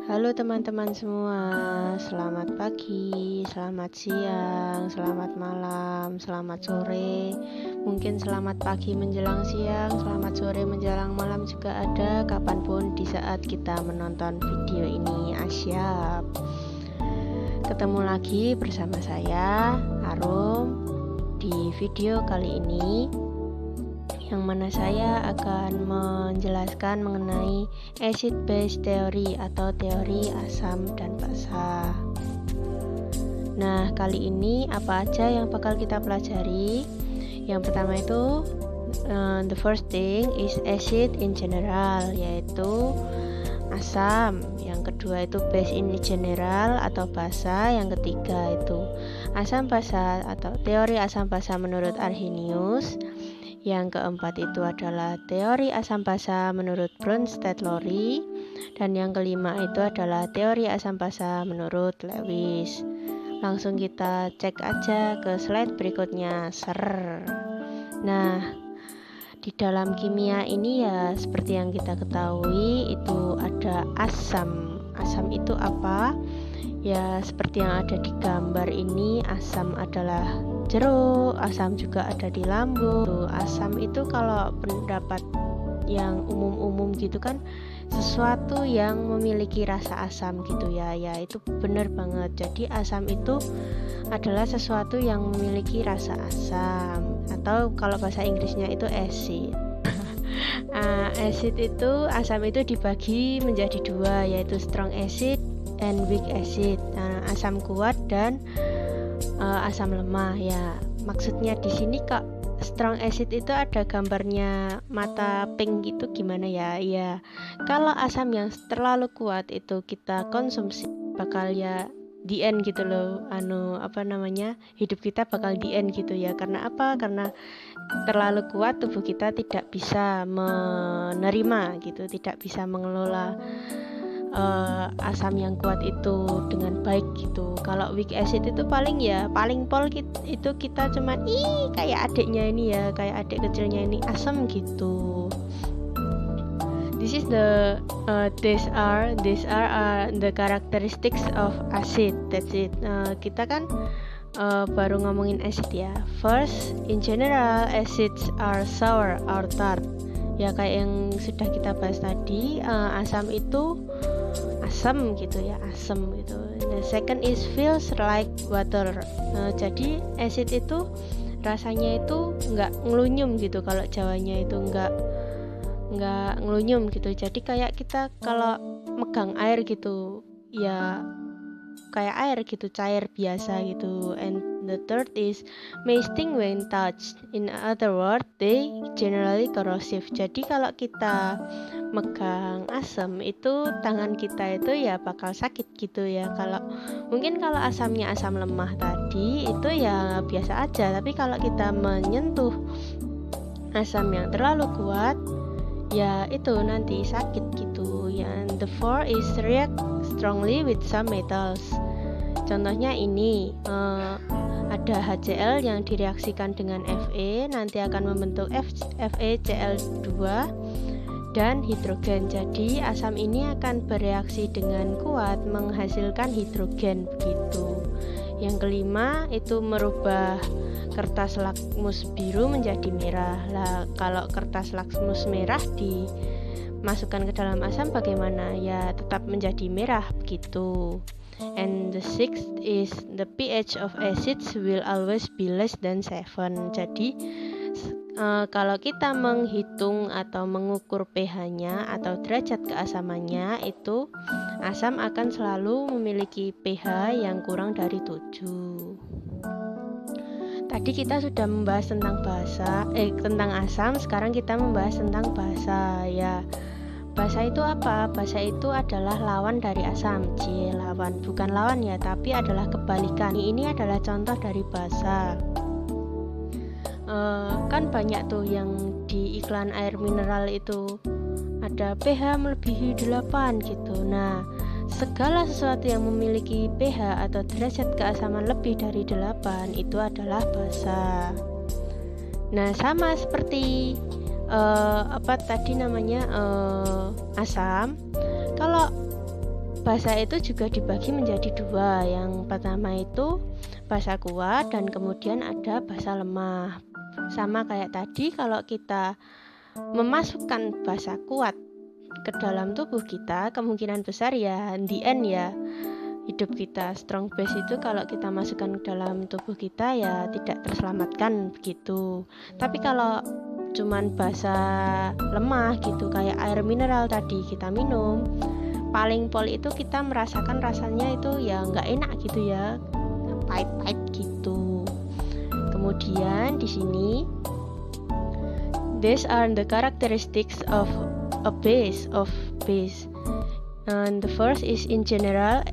Halo teman-teman semua, selamat pagi, selamat siang, selamat malam, selamat sore. Mungkin selamat pagi menjelang siang, selamat sore menjelang malam juga ada, kapanpun di saat kita menonton video ini. Asyap. Ketemu lagi bersama saya, Arum, di video kali ini, yang mana saya akan menjelaskan mengenai acid base theory atau teori asam dan basa. Nah, kali ini apa aja yang bakal kita pelajari? Yang pertama itu the first thing is acid in general, yaitu asam. Yang kedua itu base in general atau basa. Yang ketiga itu asam basa atau teori asam basa menurut Arrhenius. Yang keempat itu adalah teori asam basa menurut Bronsted-Lowry. Dan yang kelima itu adalah teori asam basa menurut Lewis. Langsung kita cek aja ke slide berikutnya. Nah, di dalam kimia ini ya seperti yang kita ketahui itu ada asam. Asam itu apa? Ya seperti yang ada di gambar ini, asam adalah jeruk, asam juga ada di lambung. Asam itu kalau pendapat yang umum-umum gitu kan sesuatu yang memiliki rasa asam gitu ya. Ya itu benar banget. Jadi asam itu adalah sesuatu yang memiliki rasa asam, atau kalau bahasa Inggrisnya itu acid. Acid itu, asam itu dibagi menjadi dua, yaitu strong acid and weak acid. Nah, asam kuat dan asam lemah ya. Maksudnya di sini kok strong acid itu ada gambarnya mata pink gitu gimana ya? Ya, kalau asam yang terlalu kuat itu kita konsumsi bakal ya di end gitu loh. Hidup kita bakal di end gitu ya. Karena apa? Karena terlalu kuat tubuh kita tidak bisa menerima gitu, tidak bisa mengelola asam yang kuat itu dengan baik gitu. Kalau weak acid itu paling pol itu kita cuman kayak adiknya ini ya, kayak adik kecilnya ini asam gitu. This is these are the characteristics of acid. That's it. Kita kan baru ngomongin acid ya. First, in general acids are sour or tart. Ya kayak yang sudah kita bahas tadi, asam itu asam gitu ya, asam gitu. The second is feels like water. Jadi acid itu rasanya itu nggak ngelunyum gitu, kalau Jawanya itu nggak ngelunyum gitu. Jadi kayak kita kalau megang air gitu ya kayak air gitu, cair biasa gitu. And the third is may sting when touched. In other words, they generally corrosive. Jadi kalau kita megang asam itu tangan kita itu ya bakal sakit gitu ya. Mungkin kalau asamnya asam lemah tadi itu ya biasa aja, tapi kalau kita menyentuh asam yang terlalu kuat ya itu nanti sakit gitu ya. And the fourth is react strongly with some metals. Contohnya ini ada HCl yang direaksikan dengan Fe, nanti akan membentuk FeCl2 dan hidrogen. Jadi asam ini akan bereaksi dengan kuat menghasilkan hidrogen begitu. Yang kelima itu merubah kertas lakmus biru menjadi merah. Lah kalau kertas lakmus merah dimasukkan ke dalam asam bagaimana? Ya tetap menjadi merah begitu. And the sixth is the pH of acids will always be less than 7. Jadi kalau kita menghitung atau mengukur pH-nya atau derajat keasamannya, itu asam akan selalu memiliki pH yang kurang dari 7. Tadi kita sudah membahas tentang tentang asam, sekarang kita membahas tentang basa ya. Basa itu apa? Basa itu adalah lawan dari asam. Lawan, bukan lawan ya, tapi adalah kebalikan. Ini adalah contoh dari basa. Kan banyak tuh yang di iklan air mineral itu ada pH melebihi 8 gitu. Nah, segala sesuatu yang memiliki pH atau derajat keasaman lebih dari 8 itu adalah basa. Nah, sama seperti asam. Kalau basa itu juga dibagi menjadi dua. Yang pertama itu basa kuat dan kemudian ada basa lemah. Sama kayak tadi, kalau kita memasukkan basa kuat ke dalam tubuh kita, kemungkinan besar ya the end ya hidup kita. Strong base itu kalau kita masukkan ke dalam tubuh kita ya tidak terselamatkan begitu. Tapi kalau cuman basa lemah gitu, kayak air mineral tadi kita minum, paling pol itu kita merasakan rasanya itu ya nggak enak gitu ya, pahit-pahit gitu. Kemudian di sini, these are the characteristics of a base. And the first is in general,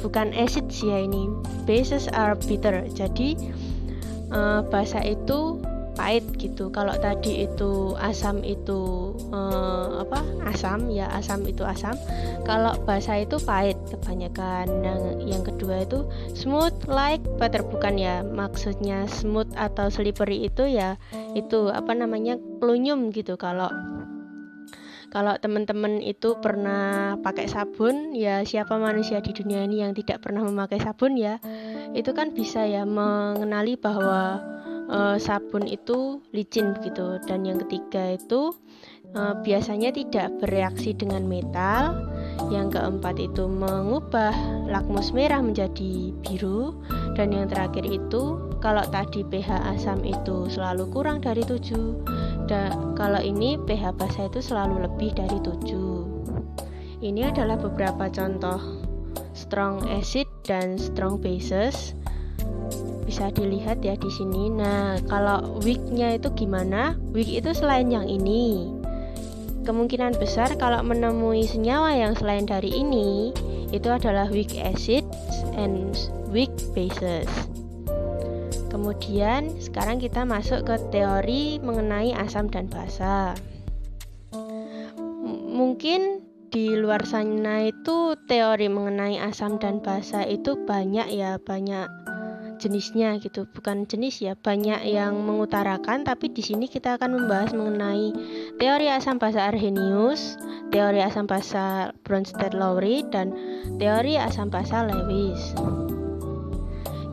bukan acid sih ya ini. Bases are bitter. Jadi basa itu pahit gitu. Kalau tadi itu asam itu asam ya, asam itu asam. Kalau basa itu pahit kebanyakan. Yang kedua itu smooth like butter, bukan ya, maksudnya smooth atau slippery itu ya itu pelunyum gitu. Kalau teman-teman itu pernah pakai sabun, ya siapa manusia di dunia ini yang tidak pernah memakai sabun ya, itu kan bisa ya mengenali bahwa sabun itu licin begitu. Dan yang ketiga itu biasanya tidak bereaksi dengan metal. Yang keempat itu mengubah lakmus merah menjadi biru. Dan yang terakhir itu, kalau tadi pH asam itu selalu kurang dari 7, kalau ini pH basa itu selalu lebih dari 7. Ini adalah beberapa contoh strong acid dan strong bases. Bisa dilihat ya di sini. Nah, kalau weak-nya itu gimana? Weak itu selain yang ini. Kemungkinan besar kalau menemui senyawa yang selain dari ini, itu adalah weak acids and weak bases. Kemudian sekarang kita masuk ke teori mengenai asam dan basa. Mungkin di luar sana itu teori mengenai asam dan basa itu banyak jenisnya gitu. Bukan jenis ya, banyak yang mengutarakan, tapi di sini kita akan membahas mengenai teori asam basa Arrhenius, teori asam basa Bronsted-Lowry, dan teori asam basa Lewis.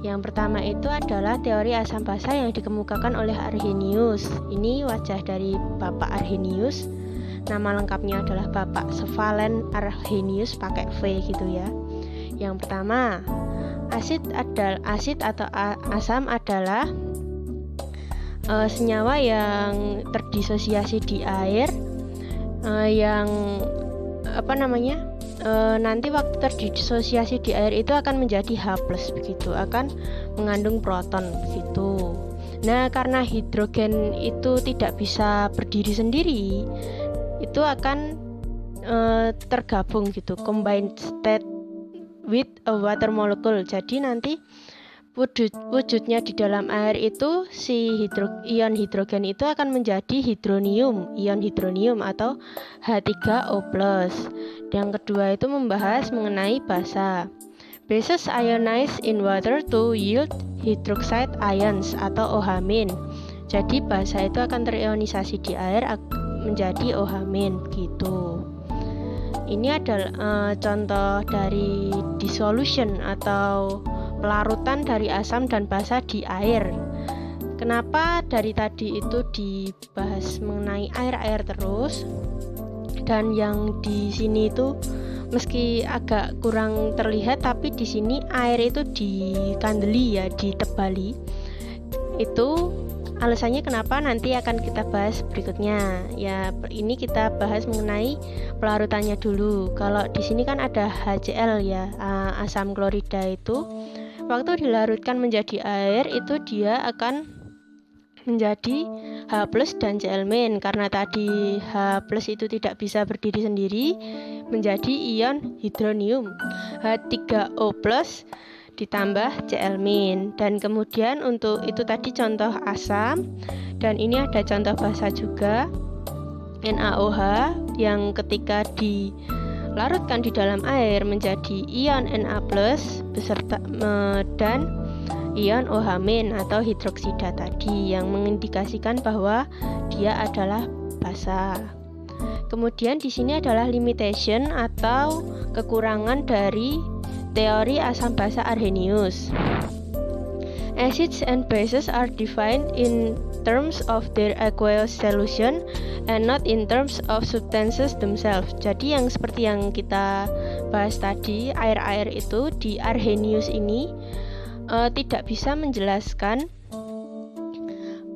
Yang pertama itu adalah teori asam basa yang dikemukakan oleh Arrhenius. Ini wajah dari Bapak Arrhenius. Nama lengkapnya adalah Bapak Svalent Arrhenius, pakai V gitu ya. Yang pertama, asid atau asam adalah senyawa yang terdisosiasi di air, yang nanti waktu terdisosiasi di air itu akan menjadi H+ begitu, akan mengandung proton begitu. Nah, karena hidrogen itu tidak bisa berdiri sendiri, itu akan tergabung gitu, combined state with a water molecule. Jadi nanti wujudnya di dalam air itu si ion hidrogen itu akan menjadi ion hidronium atau H3O+. Yang kedua itu membahas mengenai basa. Bases ionize in water to yield hydroxide ions atau OH-. Jadi basa itu akan terionisasi di air menjadi OH- gitu. Ini adalah contoh dari dissolution atau pelarutan dari asam dan basa di air. Kenapa dari tadi itu dibahas mengenai air terus, dan yang di sini itu meski agak kurang terlihat, tapi di sini air itu dikandeli ya, ditebali. Itu alasannya kenapa nanti akan kita bahas berikutnya. Ya, ini kita bahas mengenai pelarutannya dulu. Kalau di sini kan ada HCl ya, asam klorida itu waktu dilarutkan menjadi air itu dia akan menjadi H+ dan Cl-, karena tadi H+ itu tidak bisa berdiri sendiri, menjadi ion hidronium H3O+ ditambah Cl-. Dan kemudian untuk itu tadi contoh asam, dan ini ada contoh basa juga, NaOH yang ketika dilarutkan di dalam air menjadi ion Na+ beserta dan ion OH- atau hidroksida tadi, yang mengindikasikan bahwa dia adalah basa. Kemudian di sini adalah limitation atau kekurangan dari teori asam basa Arrhenius. Acids and bases are defined in terms of their aqueous solution and not in terms of substances themselves. Jadi yang seperti yang kita bahas tadi, air-air itu di Arrhenius ini tidak bisa menjelaskan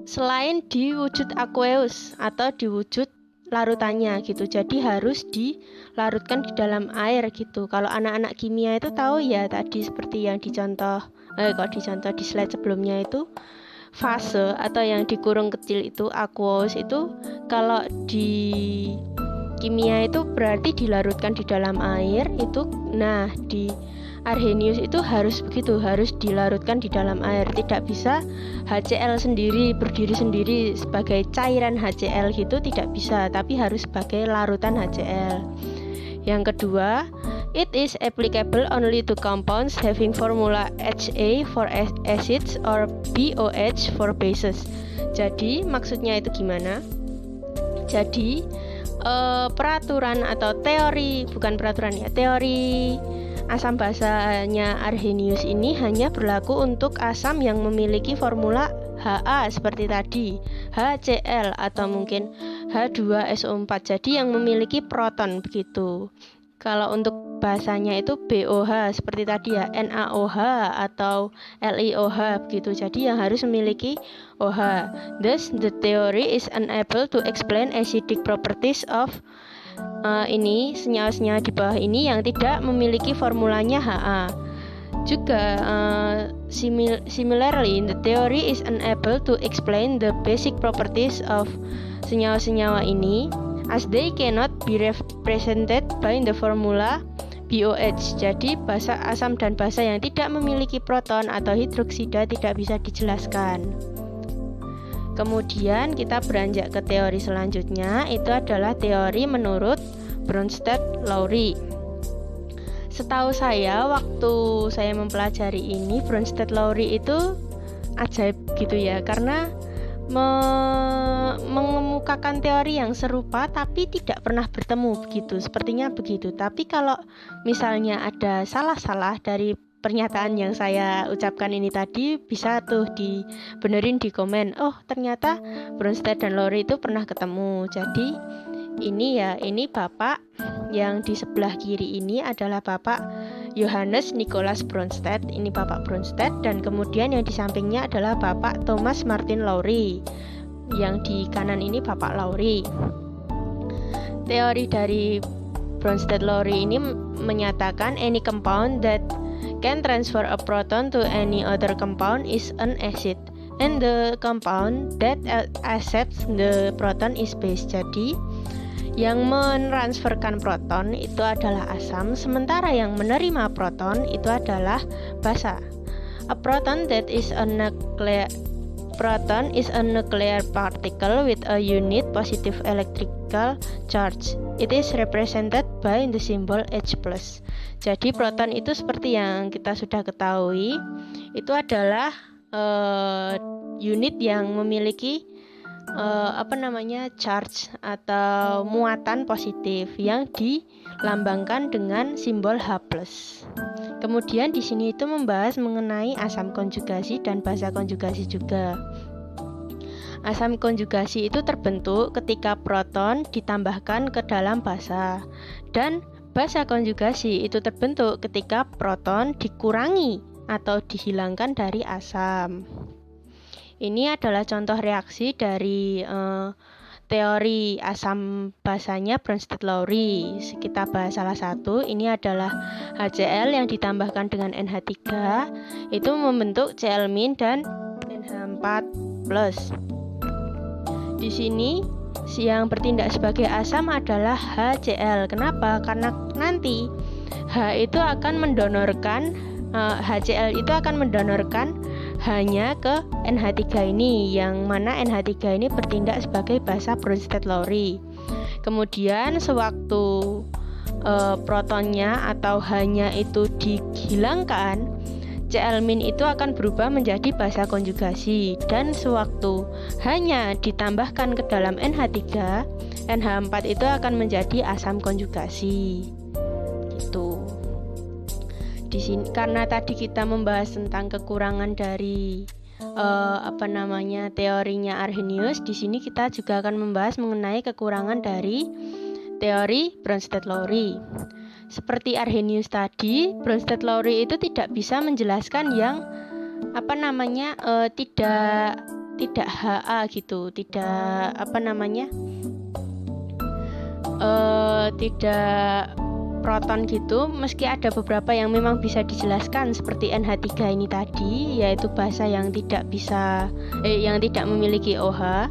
selain di wujud aqueous atau di wujud larutannya gitu. Jadi harus dilarutkan di dalam air gitu. Kalau anak-anak kimia itu tahu ya, tadi seperti yang dicontoh di slide sebelumnya itu fase atau yang dikurung kecil itu aqueous itu kalau di kimia itu berarti dilarutkan di dalam air itu. Nah, di Arrhenius itu harus begitu, harus dilarutkan di dalam air. Tidak bisa HCl sendiri berdiri sendiri sebagai cairan HCl gitu, tidak bisa, tapi harus sebagai larutan HCl. Yang kedua, it is applicable only to compounds having formula HA for acids or BOH for bases. Jadi maksudnya itu gimana? Jadi peraturan atau teori asam basanya Arrhenius ini hanya berlaku untuk asam yang memiliki formula Ha seperti tadi, HCl atau mungkin H2SO4. Jadi yang memiliki proton begitu. Kalau untuk bahasanya itu BOH seperti tadi ya, NaOH atau LiOH begitu. Jadi yang harus memiliki OH. Thus the theory is unable to explain acidic properties of ini senyawa-senyawa di bawah ini yang tidak memiliki formulanya Ha. Juga similarly, the theory is unable to explain the basic properties of senyawa-senyawa ini as they cannot be represented by the formula BOH. Jadi basa asam dan basa yang tidak memiliki proton atau hidroksida tidak bisa dijelaskan. Kemudian kita beranjak ke teori selanjutnya, itu adalah teori menurut Bronsted-Lowry. Setahu saya waktu saya mempelajari ini, Bronsted-Lowry itu ajaib gitu ya, karena mengemukakan teori yang serupa tapi tidak pernah bertemu begitu, sepertinya begitu. Tapi kalau misalnya ada salah-salah dari pernyataan yang saya ucapkan ini tadi, bisa tuh dibenerin di komen. Oh, ternyata Bronsted dan Lowry itu pernah ketemu. Jadi ini Bapak yang di sebelah kiri ini adalah Bapak Johannes Nicholas Bronsted. Ini Bapak Bronsted, dan kemudian yang di sampingnya adalah Bapak Thomas Martin Lowry. Yang di kanan ini Bapak Lowry. Teori dari Bronsted-Lowry ini menyatakan any compound that can transfer a proton to any other compound is an acid, and the compound that accepts the proton is base. Jadi yang mentransferkan proton itu adalah asam, sementara yang menerima proton itu adalah basa. A proton is a nuclear particle with a unit positive electrical charge. It is represented by the symbol H+. Jadi proton itu seperti yang kita sudah ketahui, itu adalah unit yang memiliki charge atau muatan positif yang dilambangkan dengan simbol H+. Kemudian di sini itu membahas mengenai asam konjugasi dan basa konjugasi juga. Asam konjugasi itu terbentuk ketika proton ditambahkan ke dalam basa, dan basa konjugasi itu terbentuk ketika proton dikurangi atau dihilangkan dari asam. Ini adalah contoh reaksi dari teori asam basanya Bronsted-Lowry. Kita bahas salah satu. Ini adalah HCl yang ditambahkan dengan NH3, itu membentuk Cl- dan NH4+. Di sini yang bertindak sebagai asam adalah HCl. Kenapa? Karena nanti HCl itu akan mendonorkan hanya ke NH3 ini, yang mana NH3 ini bertindak sebagai basa Bronsted-Lowry. Kemudian sewaktu protonnya atau H-nya itu dihilangkan, Cl- itu akan berubah menjadi basa konjugasi, dan sewaktu hanya ditambahkan ke dalam NH3, NH4 itu akan menjadi asam konjugasi. Gitu. Di sini karena tadi kita membahas tentang kekurangan dari teorinya Arrhenius, di sini kita juga akan membahas mengenai kekurangan dari teori Bronsted-Lowry. Seperti Arrhenius tadi, Bronsted-Lowry itu tidak bisa menjelaskan yang tidak HA gitu, tidak tidak proton gitu, meski ada beberapa yang memang bisa dijelaskan seperti NH3 ini tadi, yaitu basa yang tidak memiliki OH,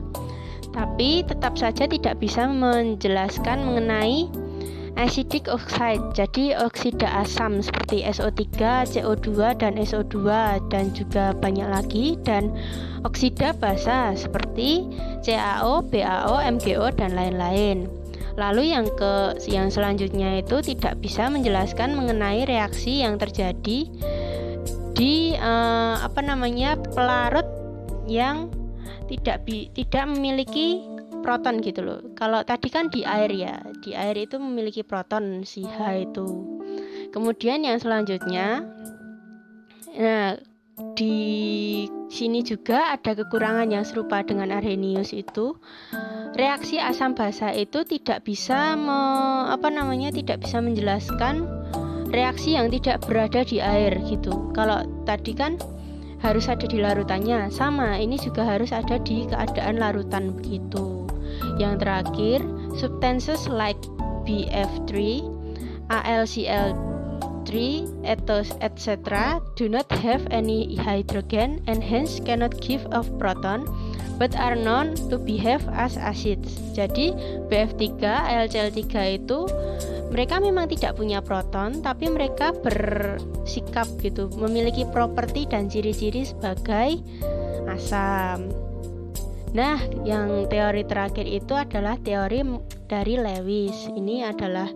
tapi tetap saja tidak bisa menjelaskan mengenai acidic oxide, jadi oksida asam seperti SO3, CO2 dan SO2 dan juga banyak lagi, dan oksida basa seperti CaO, BaO, MgO dan lain-lain. Lalu yang selanjutnya itu tidak bisa menjelaskan mengenai reaksi yang terjadi di pelarut yang tidak memiliki proton gitu loh. Kalau tadi kan di air ya, di air itu memiliki proton si H itu. Kemudian yang selanjutnya, nah di sini juga ada kekurangan yang serupa dengan Arrhenius itu. Reaksi asam basa itu tidak bisa tidak bisa menjelaskan reaksi yang tidak berada di air gitu. Kalau tadi kan harus ada di larutannya, sama ini juga harus ada di keadaan larutan begitu. Yang terakhir, substances like BF3, AlCl3, etc. do not have any hydrogen and hence cannot give off proton, but are known to behave as acids. Jadi BF3, AlCl3 itu mereka memang tidak punya proton, tapi mereka bersikap gitu, memiliki properti dan ciri-ciri sebagai asam. Nah, yang teori terakhir itu adalah teori dari Lewis. Ini adalah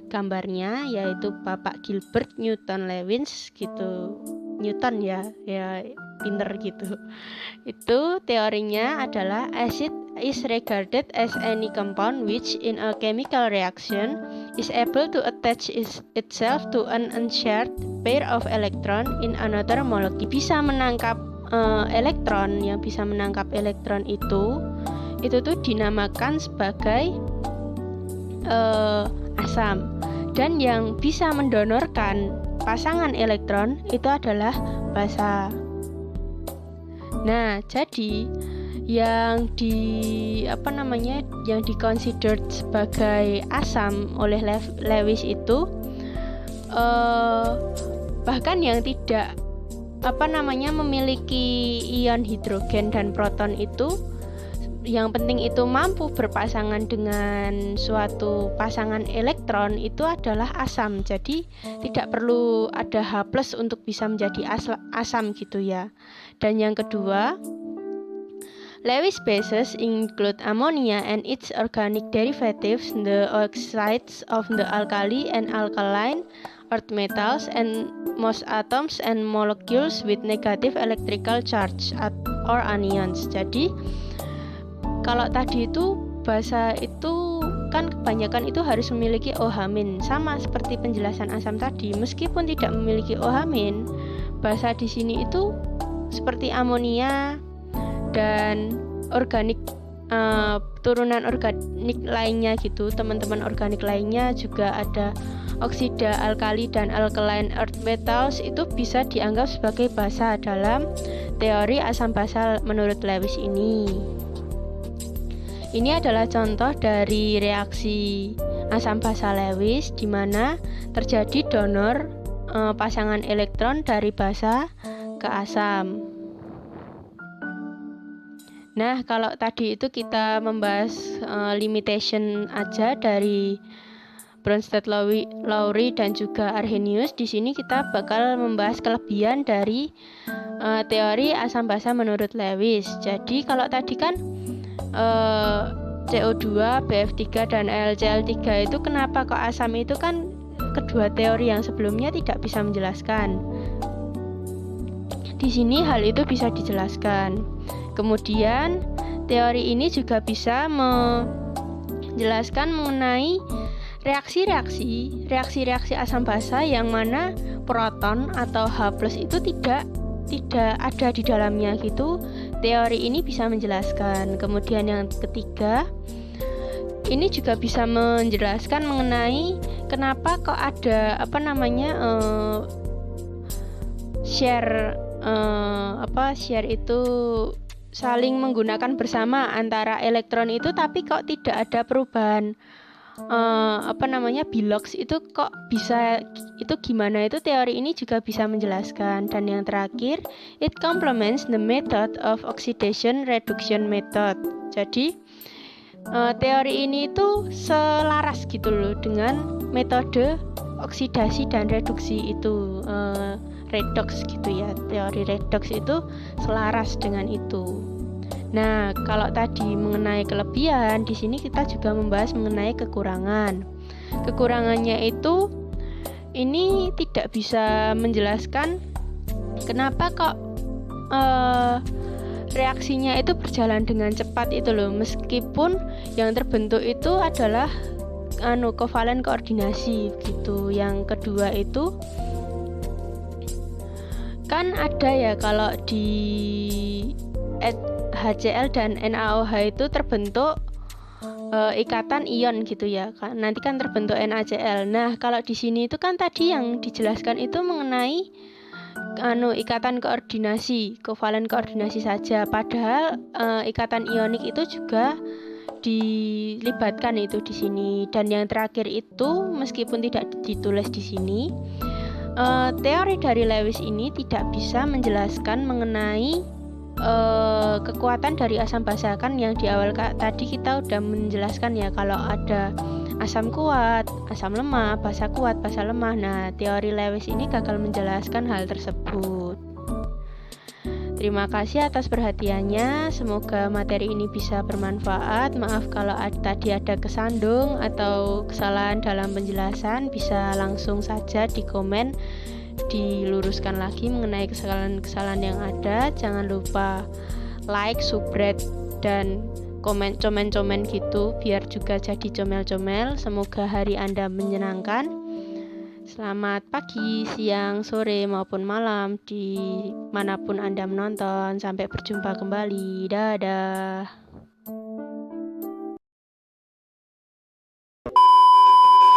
gambarnya, yaitu Bapak Gilbert Newton Lewis gitu. Newton ya pinter gitu. Itu teorinya adalah acid is regarded as any compound which in a chemical reaction is able to attach itself to an unshared pair of electron in another molecule. Bisa menangkap elektron, yang bisa menangkap elektron itu tuh dinamakan sebagai asam, dan yang bisa mendonorkan pasangan elektron itu adalah basa. Nah, jadi yang diconsidered sebagai asam oleh Lewis itu bahkan yang tidak memiliki ion hidrogen dan proton itu, yang penting itu mampu berpasangan dengan suatu pasangan elektron, itu adalah asam. Jadi tidak perlu ada H+ untuk bisa menjadi asam gitu ya. Dan yang kedua, Lewis bases include ammonia and its organic derivatives, the oxides of the alkali and alkaline earth metals, and most atoms and molecules with negative electrical charge or anions. Jadi kalau tadi itu basa itu kan kebanyakan itu harus memiliki OH-, sama seperti penjelasan asam tadi. Meskipun tidak memiliki OH-, basa di sini itu seperti amonia dan organik, turunan organik lainnya gitu, teman-teman organik lainnya juga ada oksida alkali dan alkaline earth metals, itu bisa dianggap sebagai basa dalam teori asam basa menurut Lewis ini. Ini adalah contoh dari reaksi asam basa Lewis di mana terjadi donor pasangan elektron dari basa ke asam. Nah, kalau tadi itu kita membahas limitation aja dari Bronsted-Lowry dan juga Arrhenius. Di sini kita bakal membahas kelebihan dari teori asam basa menurut Lewis. Jadi kalau tadi kan CO2, BF3 dan AlCl3 itu kenapa kok asam, itu kan kedua teori yang sebelumnya tidak bisa menjelaskan. Di sini hal itu bisa dijelaskan. Kemudian teori ini juga bisa menjelaskan mengenai reaksi-reaksi asam basa yang mana proton atau H+ itu tidak ada di dalamnya gitu. Teori ini bisa menjelaskan. Kemudian yang ketiga, ini juga bisa menjelaskan mengenai kenapa kok ada share itu saling menggunakan bersama antara elektron itu, tapi kok tidak ada perubahan bilox itu kok bisa, itu gimana, itu teori ini juga bisa menjelaskan. Dan yang terakhir, it complements the method of oxidation reduction method. Jadi teori ini itu selaras gitu loh dengan metode oksidasi dan reduksi itu, redox gitu ya. Teori redox itu selaras dengan itu. Nah, kalau tadi mengenai kelebihan, di sini kita juga membahas mengenai kekurangan. Kekurangannya itu ini tidak bisa menjelaskan kenapa kok reaksinya itu berjalan dengan cepat itu loh, meskipun yang terbentuk itu adalah kovalen koordinasi gitu. Yang kedua itu kan ada ya, kalau di HCl dan NaOH itu terbentuk ikatan ion gitu ya. Nanti kan terbentuk NaCl. Nah, kalau di sini itu kan tadi yang dijelaskan itu mengenai ikatan koordinasi, kovalen koordinasi saja. Padahal ikatan ionik itu juga dilibatkan itu di sini. Dan yang terakhir itu, meskipun tidak ditulis di sini, teori dari Lewis ini tidak bisa menjelaskan mengenai kekuatan dari asam basa. Kan yang di awal tadi kita udah menjelaskan ya, kalau ada asam kuat, asam lemah, basa kuat, basa lemah. Nah, teori Lewis ini gagal menjelaskan hal tersebut. Terima kasih atas perhatiannya. Semoga materi ini bisa bermanfaat. Maaf kalau tadi ada kesandung atau kesalahan dalam penjelasan. Bisa langsung saja di komen, diluruskan lagi mengenai kesalahan-kesalahan yang ada. Jangan lupa like, subscribe, dan komen comen-comen gitu, biar juga jadi comel-comel. Semoga hari Anda menyenangkan. Selamat pagi, siang, sore, maupun malam di manapun Anda menonton. Sampai berjumpa kembali. Dadah.